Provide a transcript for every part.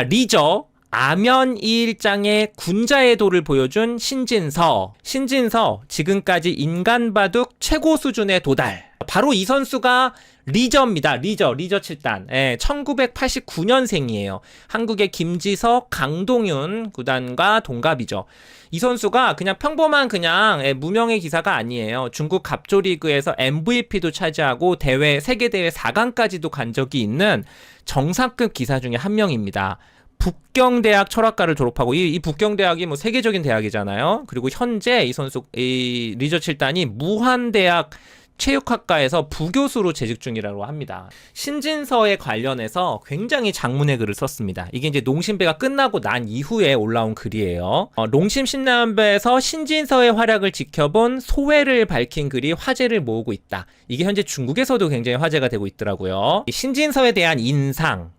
리저 아면 이일장의 군자의 도를 보여준 신진서. 지금까지 인간 바둑 최고 수준의 도달. 바로 이 선수가 리저입니다. 리저 7단. 1989년생이에요. 한국의 김지석, 강동윤 구단과 동갑이죠. 이 선수가 그냥 평범한 무명의 기사가 아니에요. 중국 갑조리그에서 MVP도 차지하고 세계대회 4강까지도 간 적이 있는 정상급 기사 중에 한 명입니다. 북경대학 철학과를 졸업하고 이 북경대학이 세계적인 대학이잖아요. 그리고 현재 이 리저 7단이 무한대학 체육학과에서 부교수로 재직 중이라고 합니다. 신진서에 관련해서 굉장히 장문의 글을 썼습니다. 이게 이제 농심배가 끝나고 난 이후에 올라온 글이에요. 농심 신라면배에서 신진서의 활약을 지켜본 소회를 밝힌 글이 화제를 모으고 있다. 이게 현재 중국에서도 굉장히 화제가 되고 있더라고요. 신진서에 대한 인상,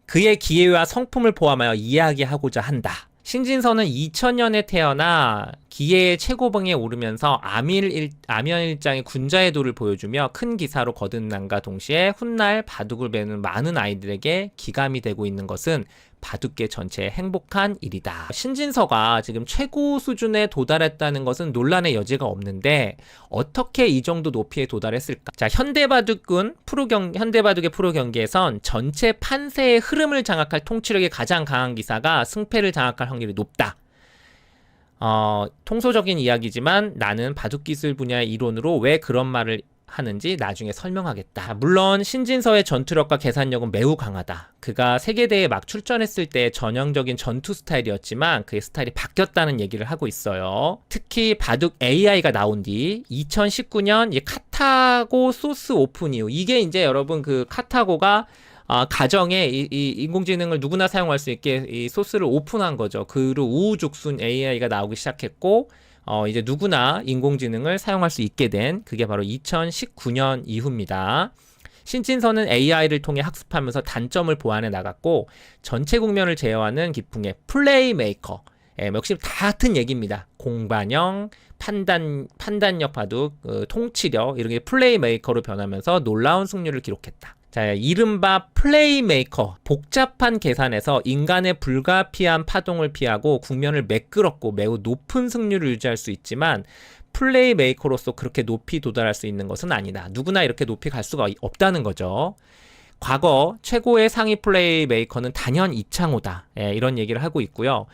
그의 기회와 성품을 포함하여 이야기하고자 한다. 신진서는 2000년에 태어나 기회의 최고봉에 오르면서 아면일장의 군자의 도를 보여주며 큰 기사로 거듭남과 동시에 훗날 바둑을 배우는 많은 아이들에게 기감이 되고 있는 것은 바둑계 전체의 행복한 일이다. 신진서가 지금 최고 수준에 도달했다는 것은 논란의 여지가 없는데 어떻게 이 정도 높이에 도달했을까? 자, 현대바둑의 프로 경기에선 전체 판세의 흐름을 장악할 통치력이 가장 강한 기사가 승패를 장악할 확률이 높다. 통소적인 이야기지만 나는 바둑기술 분야의 이론으로 왜 그런 말을 하는지 나중에 설명하겠다. 물론 신진서의 전투력과 계산력은 매우 강하다. 그가 세계대회에 막 출전했을 때 전형적인 전투 스타일이었지만 그의 스타일이 바뀌었다는 얘기를 하고 있어요. 특히 바둑 AI가 나온 뒤 2019년 카타고 소스 오픈 이후, 이게 이제 여러분 그 카타고가 가정에 이 인공지능을 누구나 사용할 수 있게 이 소스를 오픈한 거죠. 그로 우후죽순 AI가 나오기 시작했고 이제 누구나 인공지능을 사용할 수 있게 된 그게 바로 2019년 이후입니다. 신진서는 AI를 통해 학습하면서 단점을 보완해 나갔고 전체 국면을 제어하는 기풍의 플레이메이커. 역시 다 같은 얘기입니다. 공반영, 판단력 바둑, 통치력 이런 게 플레이메이커로 변하면서 놀라운 승률을 기록했다. 자, 이른바 플레이메이커, 복잡한 계산에서 인간의 불가피한 파동을 피하고 국면을 매끄럽고 매우 높은 승률을 유지할 수 있지만 플레이메이커로서 그렇게 높이 도달할 수 있는 것은 아니다. 누구나 이렇게 높이 갈 수가 없다는 거죠. 과거 최고의 상위 플레이메이커는 단연 이창호다. 이런 얘기를 하고 있고요.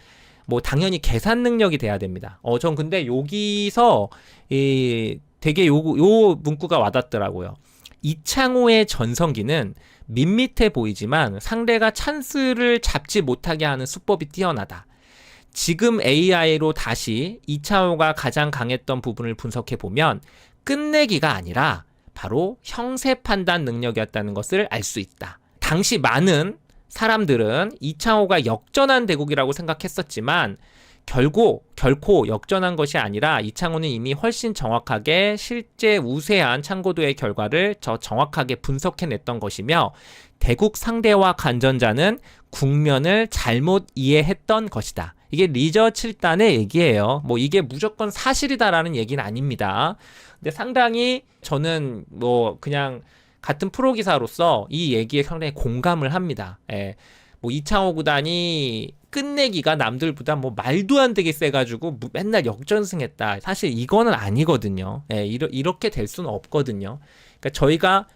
당연히 계산 능력이 돼야 됩니다. 전 근데 여기서 되게 요 문구가 와닿더라고요. 이창호의 전성기는 밋밋해 보이지만 상대가 찬스를 잡지 못하게 하는 수법이 뛰어나다. 지금 AI로 다시 이창호가 가장 강했던 부분을 분석해보면 끝내기가 아니라 바로 형세 판단 능력이었다는 것을 알 수 있다. 당시 많은 사람들은 이창호가 역전한 대국이라고 생각했었지만 결코 역전한 것이 아니라 이창호는 이미 훨씬 정확하게 실제 우세한 참고도의 결과를 정확하게 분석해냈던 것이며 대국 상대와 간전자는 국면을 잘못 이해했던 것이다. 이게 리저 7단의 얘기예요. 이게 무조건 사실이다라는 얘기는 아닙니다. 근데 상당히 저는 그냥 같은 프로 기사로서 이 얘기에 상당히 공감을 합니다. 이창호 구단이 끝내기가 남들보다 말도 안 되게 세가지고 맨날 역전승했다. 사실 이거는 아니거든요. 이렇게 될 수는 없거든요. 그러니까 저희가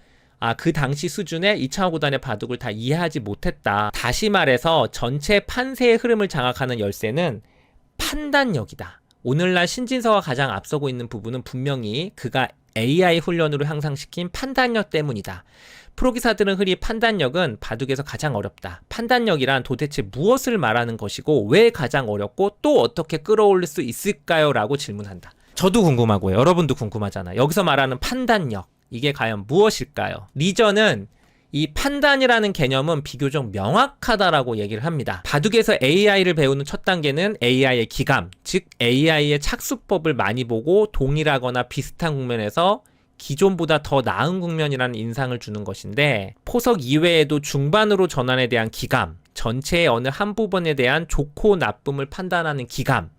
그 당시 수준의 이창호 구단의 바둑을 다 이해하지 못했다. 다시 말해서 전체 판세의 흐름을 장악하는 열쇠는 판단력이다. 오늘날 신진서가 가장 앞서고 있는 부분은 분명히 그가 AI 훈련으로 향상시킨 판단력 때문이다. 프로기사들은 흔히 판단력은 바둑에서 가장 어렵다. 판단력이란 도대체 무엇을 말하는 것이고 왜 가장 어렵고 또 어떻게 끌어올릴 수 있을까요? 라고 질문한다. 저도 궁금하고요. 여러분도 궁금하잖아요. 여기서 말하는 판단력, 이게 과연 무엇일까요? 리저는 이 판단이라는 개념은 비교적 명확하다라고 얘기를 합니다. 바둑에서 AI를 배우는 첫 단계는 AI의 기감, 즉 AI의 착수법을 많이 보고 동일하거나 비슷한 국면에서 기존보다 더 나은 국면이라는 인상을 주는 것인데, 포석 이외에도 중반으로 전환에 대한 기감, 전체의 어느 한 부분에 대한 좋고 나쁨을 판단하는 기감,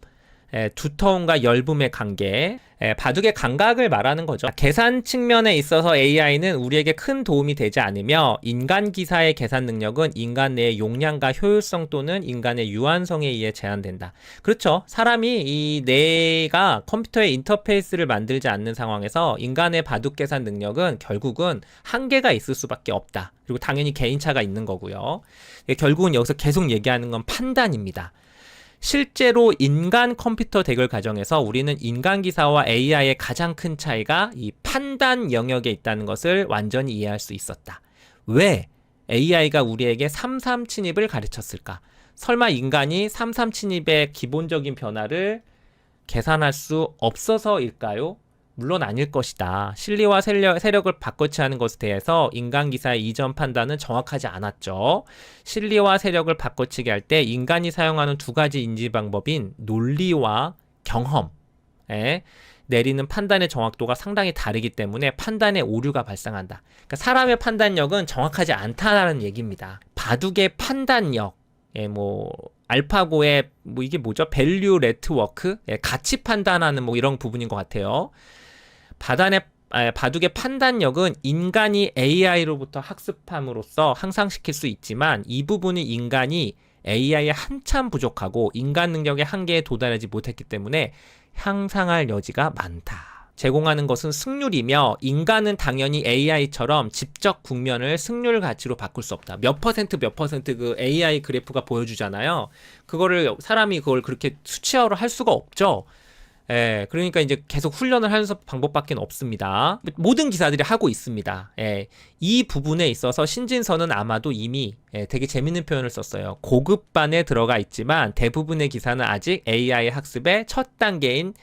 두터움과 열분의 관계, 바둑의 감각을 말하는 거죠. 계산 측면에 있어서 AI는 우리에게 큰 도움이 되지 않으며 인간 기사의 계산 능력은 인간 내의 용량과 효율성 또는 인간의 유한성에 의해 제한된다. 그렇죠. 사람이 이 뇌가 컴퓨터의 인터페이스를 만들지 않는 상황에서 인간의 바둑 계산 능력은 결국은 한계가 있을 수밖에 없다. 그리고 당연히 개인차가 있는 거고요. 결국은 여기서 계속 얘기하는 건 판단입니다. 실제로 인간 컴퓨터 대결 과정에서 우리는 인간 기사와 AI의 가장 큰 차이가 이 판단 영역에 있다는 것을 완전히 이해할 수 있었다. 왜 AI가 우리에게 3-3 침입을 가르쳤을까? 설마 인간이 3-3 침입의 기본적인 변화를 계산할 수 없어서일까요? 물론 아닐 것이다. 실리와 세력을 바꿔치하는 것에 대해서 인간 기사의 이전 판단은 정확하지 않았죠. 실리와 세력을 바꿔치기 할 때 인간이 사용하는 두 가지 인지 방법인 논리와 경험에 내리는 판단의 정확도가 상당히 다르기 때문에 판단의 오류가 발생한다. 그러니까 사람의 판단력은 정확하지 않다는 얘기입니다. 바둑의 판단력, 알파고의 이게 뭐죠? 밸류 네트워크, 가치 판단하는 이런 부분인 것 같아요. 바둑의 판단력은 인간이 AI로부터 학습함으로써 향상시킬 수 있지만 이 부분은 인간이 AI에 한참 부족하고 인간 능력의 한계에 도달하지 못했기 때문에 향상할 여지가 많다. 제공하는 것은 승률이며 인간은 당연히 AI처럼 직접 국면을 승률 가치로 바꿀 수 없다. 몇 퍼센트 그 AI 그래프가 보여주잖아요. 사람이 그걸 그렇게 수치화로 할 수가 없죠. 그러니까 이제 계속 훈련을 하는 방법밖에 없습니다. 모든 기사들이 하고 있습니다. 이 부분에 있어서 신진서는 아마도 이미 되게 재밌는 표현을 썼어요. 고급반에 들어가 있지만 대부분의 기사는 아직 AI 학습의 첫 단계인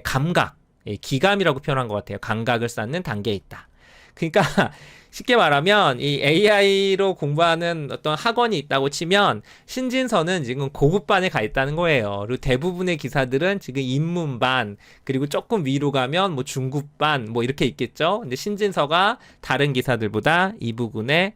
감각, 기감이라고 표현한 것 같아요. 감각을 쌓는 단계에 있다. 그러니까 쉽게 말하면 이 AI로 공부하는 어떤 학원이 있다고 치면 신진서는 지금 고급반에 가 있다는 거예요. 그리고 대부분의 기사들은 지금 입문반, 그리고 조금 위로 가면 중급반 이렇게 있겠죠. 근데 신진서가 다른 기사들보다 이 부분에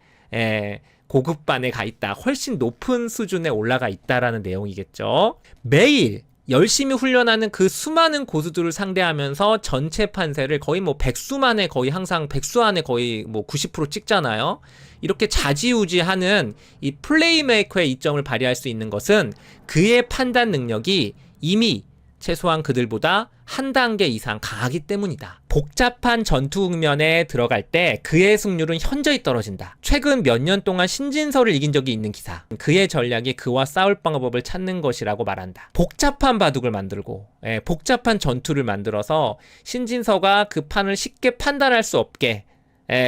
고급반에 가 있다. 훨씬 높은 수준에 올라가 있다라는 내용이겠죠. 매일 열심히 훈련하는 그 수많은 고수들을 상대하면서 전체 판세를 거의 백수 안에 거의 90% 찍잖아요. 이렇게 좌지우지하는 이 플레이메이커의 이점을 발휘할 수 있는 것은 그의 판단 능력이 이미 최소한 그들보다 한 단계 이상 강하기 때문이다. 복잡한 전투 국면에 들어갈 때 그의 승률은 현저히 떨어진다. 최근 몇 년 동안 신진서를 이긴 적이 있는 기사. 그의 전략이 그와 싸울 방법을 찾는 것이라고 말한다. 복잡한 바둑을 만들고 복잡한 전투를 만들어서 신진서가 그 판을 쉽게 판단할 수 없게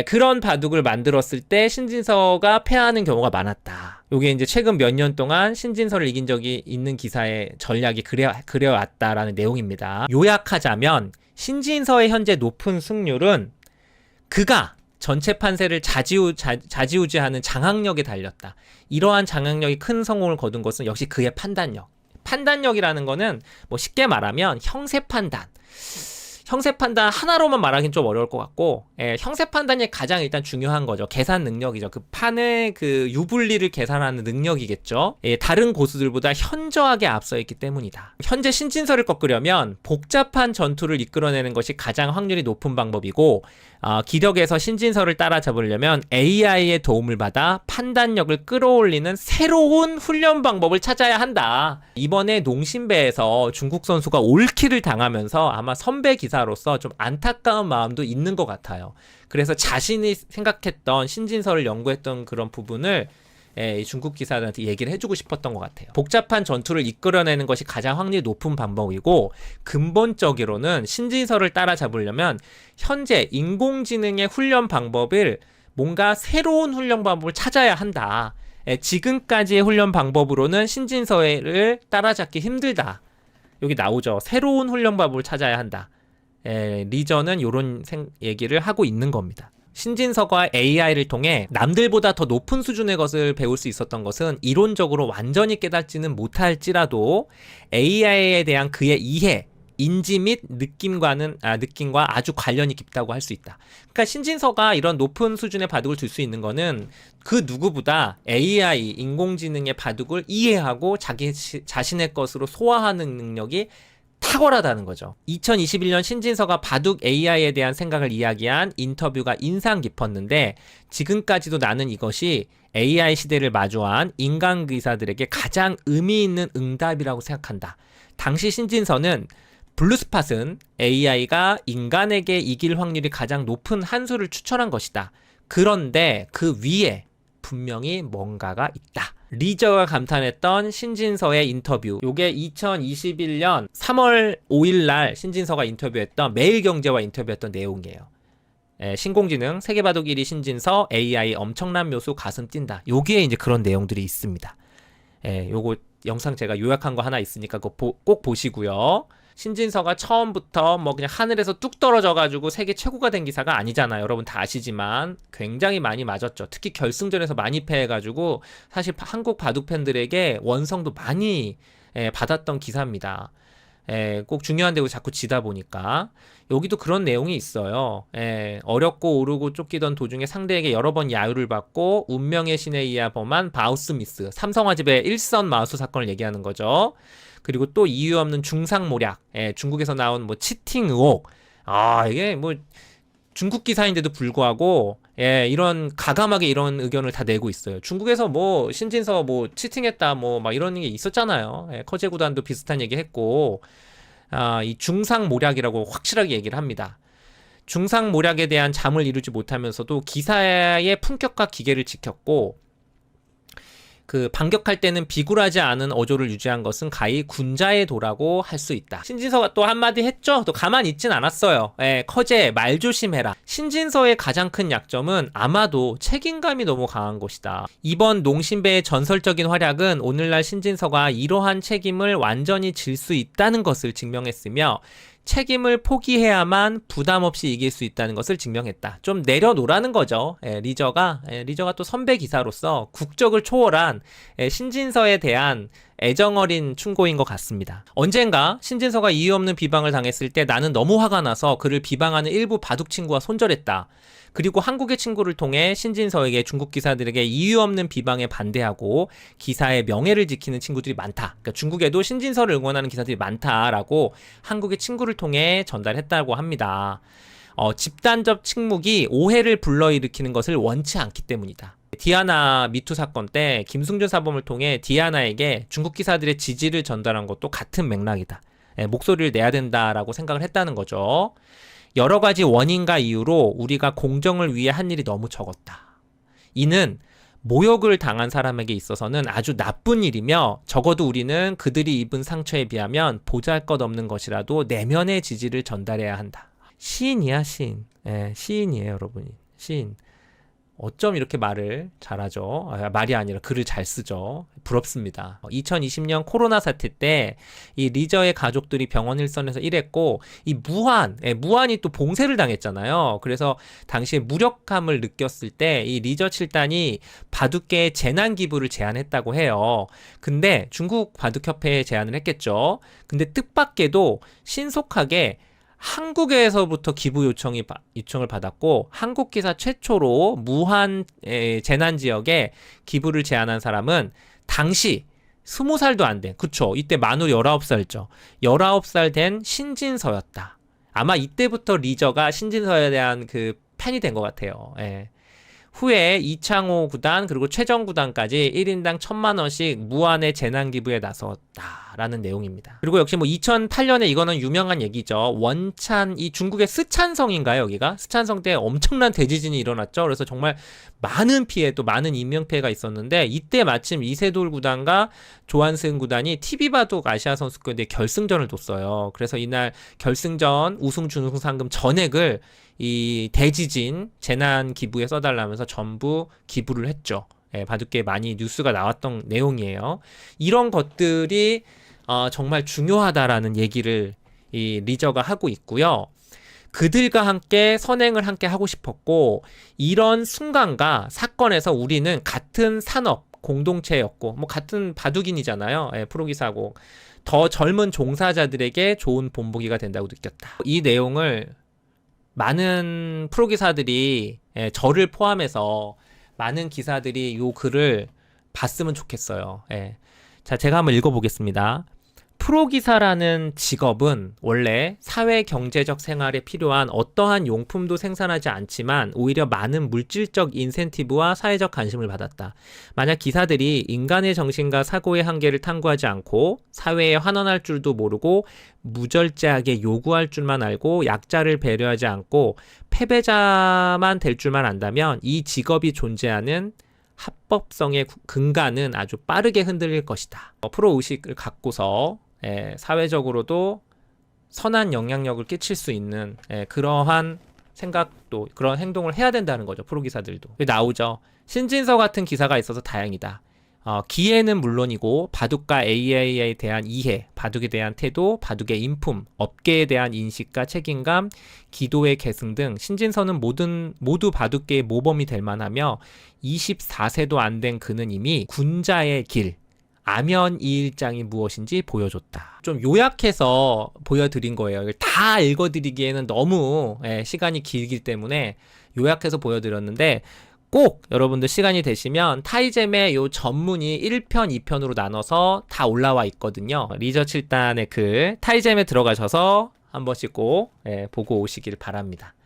그런 바둑을 만들었을 때 신진서가 패하는 경우가 많았다. 요게 이제 최근 몇 년 동안 신진서를 이긴 적이 있는 기사의 전략이 그려왔다라는 내용입니다. 요약하자면 신진서의 현재 높은 승률은 그가 전체 판세를 좌지우지하는 장악력에 달렸다. 이러한 장악력이 큰 성공을 거둔 것은 역시 그의 판단력. 판단력이라는 거는 쉽게 말하면 형세 판단 하나로만 말하기는 좀 어려울 것 같고, 형세 판단이 가장 일단 중요한 거죠. 계산 능력이죠. 그 판의 그 유불리를 계산하는 능력이겠죠. 다른 고수들보다 현저하게 앞서 있기 때문이다. 현재 신진서를 꺾으려면 복잡한 전투를 이끌어내는 것이 가장 확률이 높은 방법이고, 기력에서 신진서를 따라잡으려면 AI의 도움을 받아 판단력을 끌어올리는 새로운 훈련 방법을 찾아야 한다. 이번에 농심배에서 중국 선수가 올킬을 당하면서 아마 선배 기사로서 좀 안타까운 마음도 있는 것 같아요. 그래서 자신이 생각했던 신진서를 연구했던 그런 부분을 중국 기사들한테 얘기를 해주고 싶었던 것 같아요. 복잡한 전투를 이끌어내는 것이 가장 확률이 높은 방법이고, 근본적으로는 신진서를 따라잡으려면 현재 인공지능의 훈련 방법을 뭔가 새로운 훈련 방법을 찾아야 한다. 지금까지의 훈련 방법으로는 신진서를 따라잡기 힘들다. 여기 나오죠. 새로운 훈련 방법을 찾아야 한다. 리저는 이런 얘기를 하고 있는 겁니다. 신진서가 AI를 통해 남들보다 더 높은 수준의 것을 배울 수 있었던 것은 이론적으로 완전히 깨닫지는 못할지라도 AI에 대한 그의 이해, 인지 및 느낌과 아주 관련이 깊다고 할 수 있다. 그러니까 신진서가 이런 높은 수준의 바둑을 둘 수 있는 거는 그 누구보다 AI, 인공지능의 바둑을 이해하고 자신의 것으로 소화하는 능력이 탁월하다는 거죠. 2021년 신진서가 바둑 AI에 대한 생각을 이야기한 인터뷰가 인상 깊었는데 지금까지도 나는 이것이 AI 시대를 마주한 인간 기사들에게 가장 의미 있는 응답이라고 생각한다. 당시 신진서는 블루스팟은 AI가 인간에게 이길 확률이 가장 높은 한 수를 추천한 것이다. 그런데 그 위에 분명히 뭔가가 있다. 리저가 감탄했던 신진서의 인터뷰. 요게 2021년 3월 5일 날 신진서가 인터뷰했던 매일경제와 인터뷰했던 내용이에요. 신공지능 세계바둑 1위 신진서 AI 엄청난 묘수 가슴 뛴다. 여기에 이제 그런 내용들이 있습니다. 요거 영상 제가 요약한 거 하나 있으니까 그거 꼭 보시고요. 신진서가 처음부터 뭐 그냥 하늘에서 뚝 떨어져가지고 세계 최고가 된 기사가 아니잖아요. 여러분 다 아시지만 굉장히 많이 맞았죠. 특히 결승전에서 많이 패해가지고 사실 한국 바둑 팬들에게 원성도 많이 받았던 기사입니다. 꼭 중요한 데고 자꾸 지다 보니까 여기도 그런 내용이 있어요. 어렵고 오르고 쫓기던 도중에 상대에게 여러 번 야유를 받고 운명의 신에 의해 범한 바우스미스 삼성화집의 일선 마우스 사건을 얘기하는 거죠. 그리고 또 이유 없는 중상모략, 중국에서 나온 뭐 치팅 의혹, 이게 뭐 중국 기사인데도 불구하고 이런 가감하게 이런 의견을 다 내고 있어요. 중국에서 뭐 신진서 뭐 치팅했다 뭐 막 이런 게 있었잖아요. 커제 구단도 비슷한 얘기 했고, 이 중상모략이라고 확실하게 얘기를 합니다. 중상모략에 대한 잠을 이루지 못하면서도 기사의 품격과 기계를 지켰고, 그 반격할 때는 비굴하지 않은 어조를 유지한 것은 가히 군자의 도라고 할 수 있다. 신진서가 또 한마디 했죠. 또 가만히 있진 않았어요. 커제 말 조심해라. 신진서의 가장 큰 약점은 아마도 책임감이 너무 강한 것이다. 이번 농심배의 전설적인 활약은 오늘날 신진서가 이러한 책임을 완전히 질 수 있다는 것을 증명했으며 책임을 포기해야만 부담 없이 이길 수 있다는 것을 증명했다. 좀 내려놓으라는 거죠. 리저가 또 선배 기사로서 국적을 초월한 신진서에 대한 애정어린 충고인 것 같습니다. 언젠가 신진서가 이유 없는 비방을 당했을 때 나는 너무 화가 나서 그를 비방하는 일부 바둑 친구와 손절했다. 그리고 한국의 친구를 통해 신진서에게 중국 기사들에게 이유 없는 비방에 반대하고 기사의 명예를 지키는 친구들이 많다. 그러니까 중국에도 신진서를 응원하는 기사들이 많다라고 한국의 친구를 통해 전달했다고 합니다. 집단적 침묵이 오해를 불러일으키는 것을 원치 않기 때문이다. 디아나 미투 사건 때 김승준 사범을 통해 디아나에게 중국 기사들의 지지를 전달한 것도 같은 맥락이다. 목소리를 내야 된다라고 생각을 했다는 거죠. 여러 가지 원인과 이유로 우리가 공정을 위해 한 일이 너무 적었다. 이는 모욕을 당한 사람에게 있어서는 아주 나쁜 일이며 적어도 우리는 그들이 입은 상처에 비하면 보잘것없는 것이라도 내면의 지지를 전달해야 한다. 시인이야 시인. 시인이에요 여러분이. 시인. 어쩜 이렇게 말을 잘하죠? 말이 아니라 글을 잘 쓰죠. 부럽습니다. 2020년 코로나 사태 때 이 리저의 가족들이 병원 일선에서 일했고 이 무한이 또 봉쇄를 당했잖아요. 그래서 당시에 무력감을 느꼈을 때 이 리저 7단이 바둑계에 재난 기부를 제안했다고 해요. 근데 중국 바둑협회에 제안을 했겠죠. 근데 뜻밖에도 신속하게 한국에서부터 기부 요청을 받았고 한국 기사 최초로 무한 재난 지역에 기부를 제안한 사람은 당시 20살도 안 된, 그쵸? 이때 만으로 19살죠. 19살 된 신진서였다. 아마 이때부터 리저가 신진서에 대한 그 팬이 된 것 같아요. 후에 이창호 구단 그리고 최정 구단까지 1인당 1,000만원씩 무한의 재난기부에 나섰다라는 내용입니다. 그리고 역시 뭐 2008년에 이거는 유명한 얘기죠. 원찬, 이 중국의 스촨성인가요 여기가? 스촨성 때 엄청난 대지진이 일어났죠. 그래서 정말 많은 피해 또 많은 인명피해가 있었는데 이때 마침 이세돌 구단과 조한승 구단이 TV바둑 아시아 선수권대회 결승전을 뒀어요. 그래서 이날 결승전 우승 준우승 상금 전액을 이 대지진 재난 기부에 써달라면서 전부 기부를 했죠. 바둑계에 많이 뉴스가 나왔던 내용이에요. 이런 것들이 정말 중요하다라는 얘기를 이 리저가 하고 있고요. 그들과 함께 선행을 함께 하고 싶었고 이런 순간과 사건에서 우리는 같은 산업 공동체였고 뭐 같은 바둑인이잖아요. 프로기사고 더 젊은 종사자들에게 좋은 본보기가 된다고 느꼈다. 이 내용을 많은 프로기사들이 저를 포함해서 많은 기사들이 요 글을 봤으면 좋겠어요. 자, 제가 한번 읽어보겠습니다. 프로기사라는 직업은 원래 사회 경제적 생활에 필요한 어떠한 용품도 생산하지 않지만 오히려 많은 물질적 인센티브와 사회적 관심을 받았다. 만약 기사들이 인간의 정신과 사고의 한계를 탐구하지 않고 사회에 환원할 줄도 모르고 무절제하게 요구할 줄만 알고 약자를 배려하지 않고 패배자만 될 줄만 안다면 이 직업이 존재하는 합법성의 근간은 아주 빠르게 흔들릴 것이다. 프로의식을 갖고서 사회적으로도 선한 영향력을 끼칠 수 있는 그러한 생각도 그런 행동을 해야 된다는 거죠. 프로기사들도. 나오죠. 신진서 같은 기사가 있어서 다행이다. 기회는 물론이고 바둑과 AI에 대한 이해, 바둑에 대한 태도, 바둑의 인품, 업계에 대한 인식과 책임감, 기도의 계승 등 신진서는 모두 바둑계의 모범이 될 만하며 24세도 안 된 그는 이미 군자의 길, 아면이일장이 무엇인지 보여줬다. 좀 요약해서 보여드린 거예요. 이걸 다 읽어드리기에는 너무 시간이 길기 때문에 요약해서 보여드렸는데 꼭 여러분들 시간이 되시면 타이젬의 요 전문이 1편, 2편으로 나눠서 다 올라와 있거든요. 리저 7단의 그 타이젬에 들어가셔서 한 번씩 꼭 보고 오시길 바랍니다.